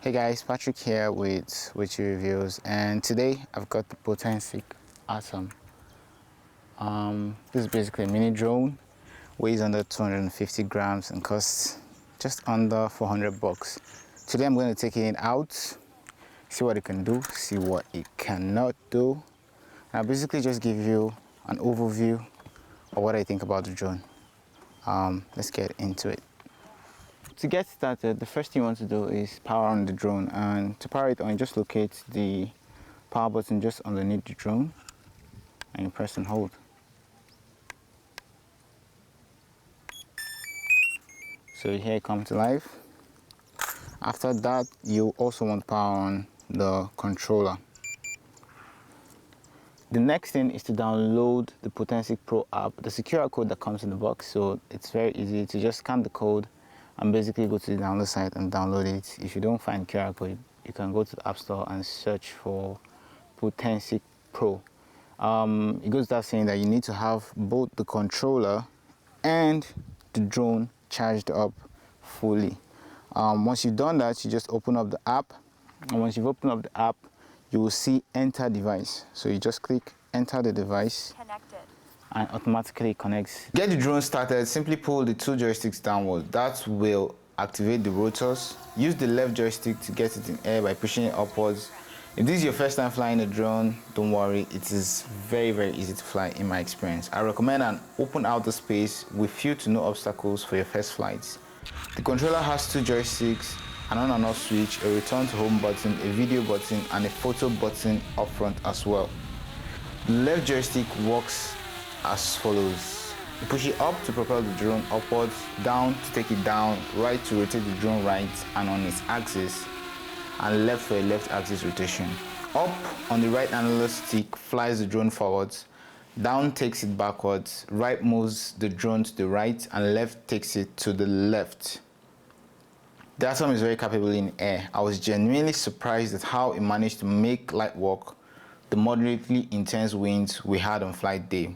Hey guys, Patrick here with Witchy Reviews, and today I've got the Potensic Atom. This is basically a mini drone, weighs under 250 grams and costs just under 400 bucks. Today I'm going to take it out, see what it can do, see what it cannot do. And I'll basically just give you an overview of what I think about the drone. Let's get into it. To get started, the first thing you want to do is power on the drone, and to power it on, just locate the power button just underneath the drone and you press and hold. So here it comes to life. After that, you also want to power on the controller. The next thing is to download the Potensic Pro app. There's a QR code that comes in the box, so it's very easy to just scan the code and basically go to the download site and download it. If you don't find QR code, you can go to the App Store and search for Potensic Pro. It goes without saying that you need to have both the controller and the drone charged up fully. Once you've done that, you just open up the app, and once you've opened up the app, you will see enter device. So you just click enter the device. Connected. And automatically connects. Get the drone started, simply pull the two joysticks downward. That will activate the rotors. Use the left joystick to get it in air by pushing it upwards. If this is your first time flying a drone, don't worry, it is very easy to fly in my experience. I recommend an open outer space with few to no obstacles for your first flights. The controller has two joysticks, an on and off switch, a return to home button, a video button, and a photo button up front as well. The left joystick works as follows. You push it up to propel the drone upwards, down to take it down, right to rotate the drone right and on its axis, and left for a left axis rotation. Up on the right analog stick flies the drone forwards, down takes it backwards, right moves the drone to the right, and left takes it to the left. The Atom is very capable in air. I was genuinely surprised at how it managed to make light work the moderately intense winds we had on flight day.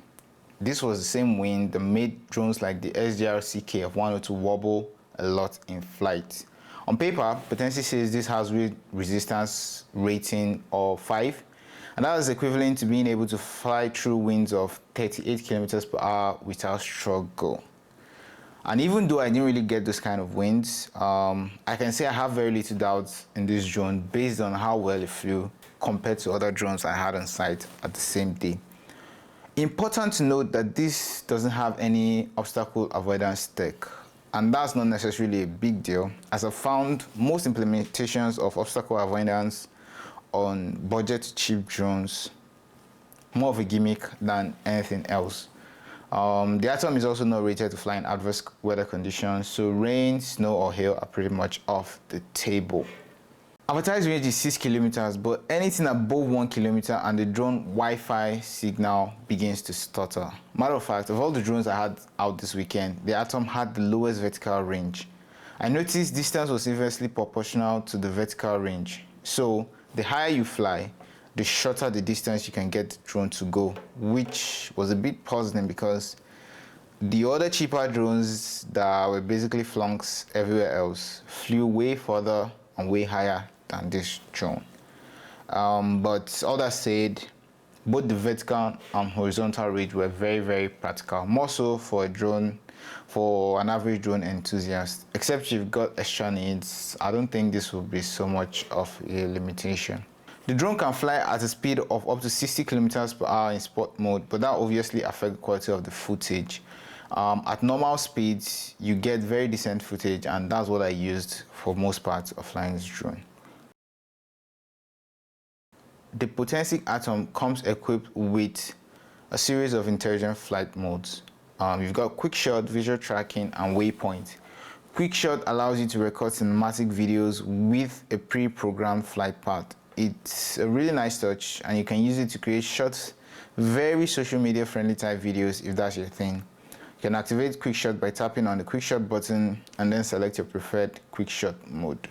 This was the same wind that made drones like the SDR KF-102 wobble a lot in flight. On paper, Potensic says this has wind resistance rating of 5, and that is equivalent to being able to fly through winds of 38 kilometers per hour without struggle. And even though I didn't really get those kind of winds, I can say I have very little doubts in this drone based on how well it flew compared to other drones I had on site at the same day. Important to note that this doesn't have any obstacle avoidance tech, and that's not necessarily a big deal, as I've found most implementations of obstacle avoidance on budget cheap drones more of a gimmick than anything else. The Atom is also not rated to fly in adverse weather conditions, so rain, snow or hail are pretty much off the table. Advertised range is 6 kilometers, but anything above 1 kilometer and the drone Wi-Fi signal begins to stutter. Matter of fact, of all the drones I had out this weekend, the Atom had the lowest vertical range. I noticed distance was inversely proportional to the vertical range. So the higher you fly, the shorter the distance you can get the drone to go, which was a bit puzzling because the other cheaper drones that were basically flunks everywhere else flew way further and way higher than this drone. But all that said, both the vertical and horizontal range were very practical, more so for a drone, for an average drone enthusiast. Except if you've got extra needs, I don't think this will be so much of a limitation. The drone can fly at a speed of up to 60 kilometers per hour in sport mode, but that obviously affects the quality of the footage. At normal speeds, you get very decent footage, and that's what I used for most parts of flying this drone. The Potensic Atom comes equipped with a series of intelligent flight modes. You've got quick shot, visual tracking, and waypoint. Quick shot allows you to record cinematic videos with a pre-programmed flight path. It's a really nice touch, and you can use it to create short, very social media friendly type videos if that's your thing. You can activate quick shot by tapping on the quick shot button and then select your preferred quick shot mode.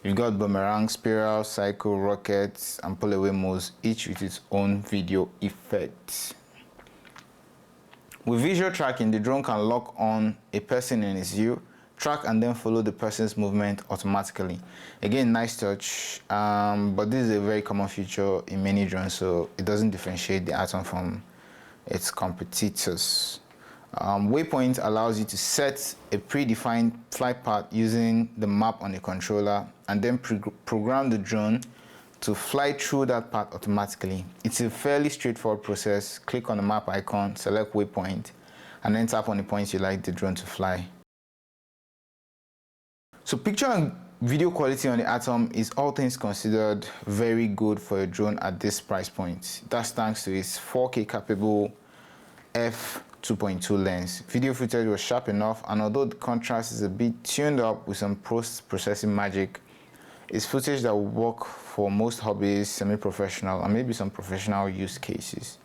You've got boomerang, spiral, cycle, rockets, and pull away modes, each with its own video effects. With visual tracking, the drone can lock on a person in its view, track and then follow the person's movement automatically. Again, nice touch, but this is a very common feature in many drones, so it doesn't differentiate the Atom from its competitors. Waypoint allows you to set a predefined flight path using the map on the controller and then program the drone to fly through that path automatically. It's a fairly straightforward process. Click on the map icon, select waypoint, and then tap on the points you like the drone to fly. So picture and video quality on the Atom is, all things considered, very good for a drone at this price point. That's thanks to its 4K capable f2.2 lens. Video footage was sharp enough, and although the contrast is a bit tuned up with some post-processing magic, it's footage that will work for most hobbies, semi-professional, and maybe some professional use cases.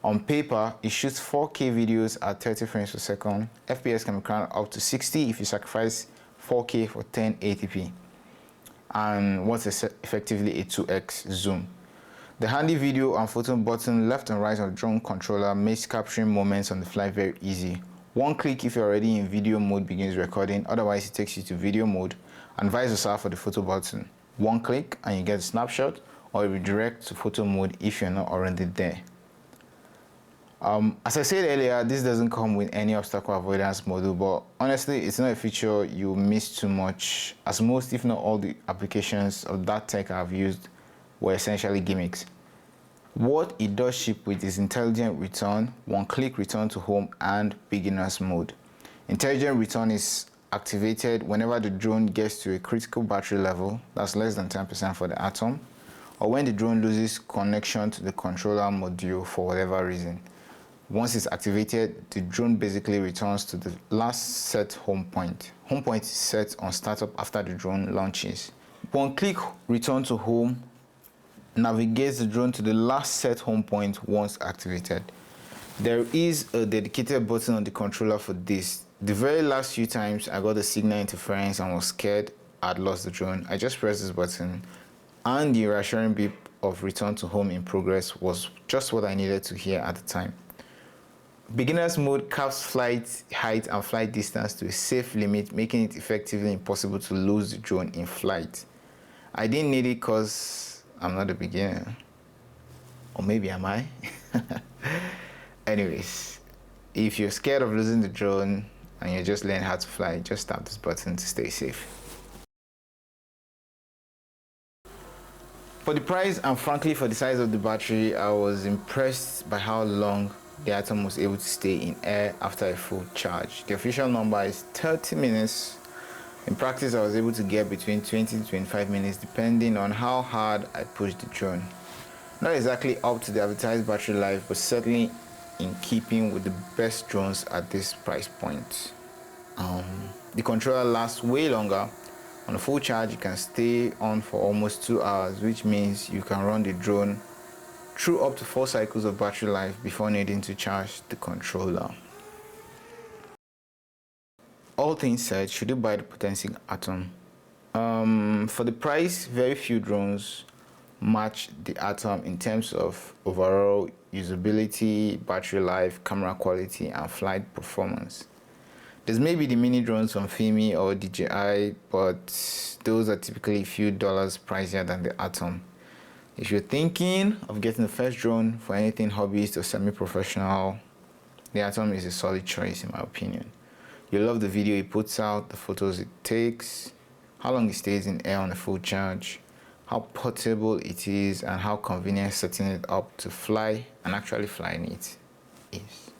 On paper, it shoots 4K videos at 30 frames per second. FPS can be cranked up to 60 if you sacrifice 4K for 1080p, and what's effectively a 2x zoom. The handy video and photo button left and right of the drone controller makes capturing moments on the fly very easy. One click if you're already in video mode begins recording, otherwise it takes you to video mode, and vice versa for the photo button. One click and you get a snapshot, or a redirect to photo mode if you're not already there. As I said earlier, this doesn't come with any obstacle avoidance module, but honestly, it's not a feature you miss too much, as most, if not all, the applications of that tech I've used were essentially gimmicks. What it does ship with is intelligent return, one-click return to home, and beginner's mode. Intelligent return is activated whenever the drone gets to a critical battery level, that's less than 10% for the Atom, or when the drone loses connection to the controller module for whatever reason. Once it's activated, the drone basically returns to the last set home point. Home point is set on startup after the drone launches. One-click return to home navigates the drone to the last set home point once activated. There is a dedicated button on the controller for this. The very last few times I got a signal interference and was scared I'd lost the drone, I just pressed this button, and the reassuring beep of return to home in progress was just what I needed to hear at the time. Beginner's mode caps flight height and flight distance to a safe limit, making it effectively impossible to lose the drone in flight. I didn't need it because I'm not a beginner. Or maybe am I? Anyways, if you're scared of losing the drone and you're just learning how to fly, just tap this button to stay safe. For the price and frankly for the size of the battery, I was impressed by how long the Atom was able to stay in air after a full charge. The official number is 30 minutes. In practice, I was able to get between 20 to 25 minutes depending on how hard I pushed the drone. Not exactly up to the advertised battery life, but certainly in keeping with the best drones at this price point. The controller lasts way longer. On a full charge, you can stay on for almost 2 hours, which means you can run the drone through up to 4 cycles of battery life before needing to charge the controller. All things said, should you buy the Potensic Atom? For the price, very few drones match the Atom in terms of overall usability, battery life, camera quality, and flight performance. There's maybe the mini drones from Fimi or DJI, but those are typically a few dollars pricier than the Atom. If you're thinking of getting the first drone for anything hobbyist or semi-professional, the Atom is a solid choice in my opinion. You'll love the video it puts out, the photos it takes, how long it stays in air on a full charge, how portable it is, and how convenient setting it up to fly and actually flying it is.